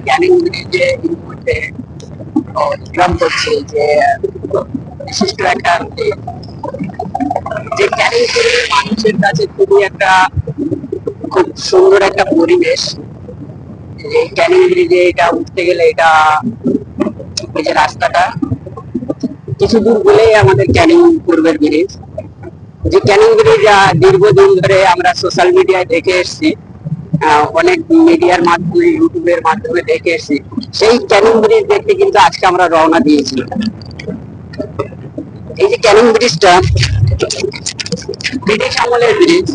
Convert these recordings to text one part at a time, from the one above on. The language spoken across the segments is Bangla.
ক্যানিং ব্রিজে এই মুহূর্তে অতিক্রম করছে যে বিশিষ্ট একটা যে ক্যানিং ব্রিজ মানুষের কাছে খুবই একটা খুব সুন্দর একটা পরিবেশ। এই ক্যানিং ব্রিজে এটা উঠতে গেলে এটা এই যে রাস্তাটা কিছু দূর গেলেই আমাদের ক্যানিং পূর্বের ব্রিজ। যে ক্যানিং ব্রিজ দীর্ঘদিন ধরে আমরা সোশ্যাল মিডিয়ায় দেখে এসেছি, অনেক মিডিয়ার মাধ্যমে ইউটিউবের মাধ্যমে দেখে এসেছি। সেই ক্যানিং ব্রিজ দেখতে কিন্তু আজকে আমরা রওনা দিয়েছি। এই যে ক্যানিং ব্রিজটা ব্রিটিশ আমলের ব্রিজ,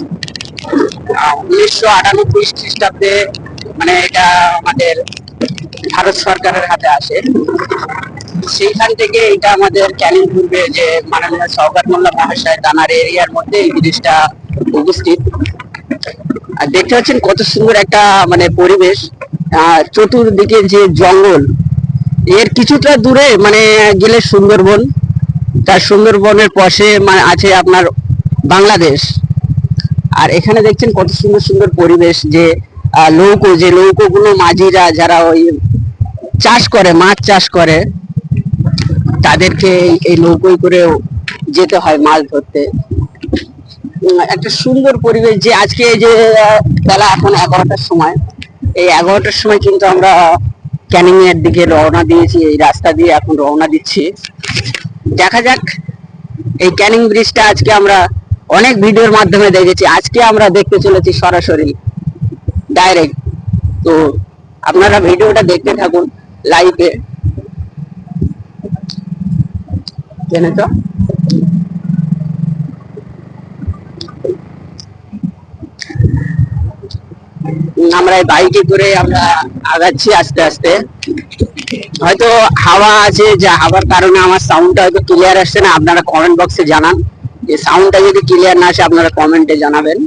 1998 খ্রিস্টাব্দে মানে এটা আমাদের ভারত সরকারের হাতে আসে। সেইখান থেকে এটা আমাদের ক্যানিং পূর্বে যে মাননীয় শওকত মোল্লা মহাশয় তানার এরিয়ার মধ্যে এই ব্রিজটা উপস্থিত। আর দেখতে পাচ্ছেন কত সুন্দর একটা মানে পরিবেশ, চতুর্দিকে যে জঙ্গল, এর কিছুটা দূরে মানে গেলে সুন্দরবন, তার সুন্দরবনের পাশে মানে আছে আপনার বাংলাদেশ। আর এখানে দেখছেন কত সুন্দর সুন্দর পরিবেশ, যে নৌকো, যে নৌকোগুলো মাঝিরা যারা ওই চাষ করে, মাছ চাষ করে, তাদেরকে এই নৌকোয় করে যেতে হয় মাছ ধরতে। একটা সুন্দর পরিবেশ। যে আজকে যে বেলা এখন 11টার সময়, এই 11টার সময় কিন্তু আমরা ক্যানিং এর দিকে রওনা দিয়েছি, এই রাস্তা দিয়ে এখন রওনা দিচ্ছি। দেখা যাক, এই ক্যানিং ব্রিজটা আজকে আমরা অনেক ভিডিওর মাধ্যমে দেখেছি, আজকে আমরা দেখতে চলেছি সরাসরি ডাইরেক্ট। তো আপনারা ভিডিওটা দেখতে থাকুন লাইভে, জেনে তো। আমরা এই বাইকে করে আমরা আগাচ্ছি আস্তে আস্তে। হয়তো হাওয়া আছে, যে হাওয়ার কারণে আমার সাউন্ডটা হয়তো ক্লিয়ার আসছে না। আপনারা কমেন্ট বক্সে জানান, যে সাউন্ডটা যদি ক্লিয়ার না আসে আপনারা কমেন্টে জানাবেন।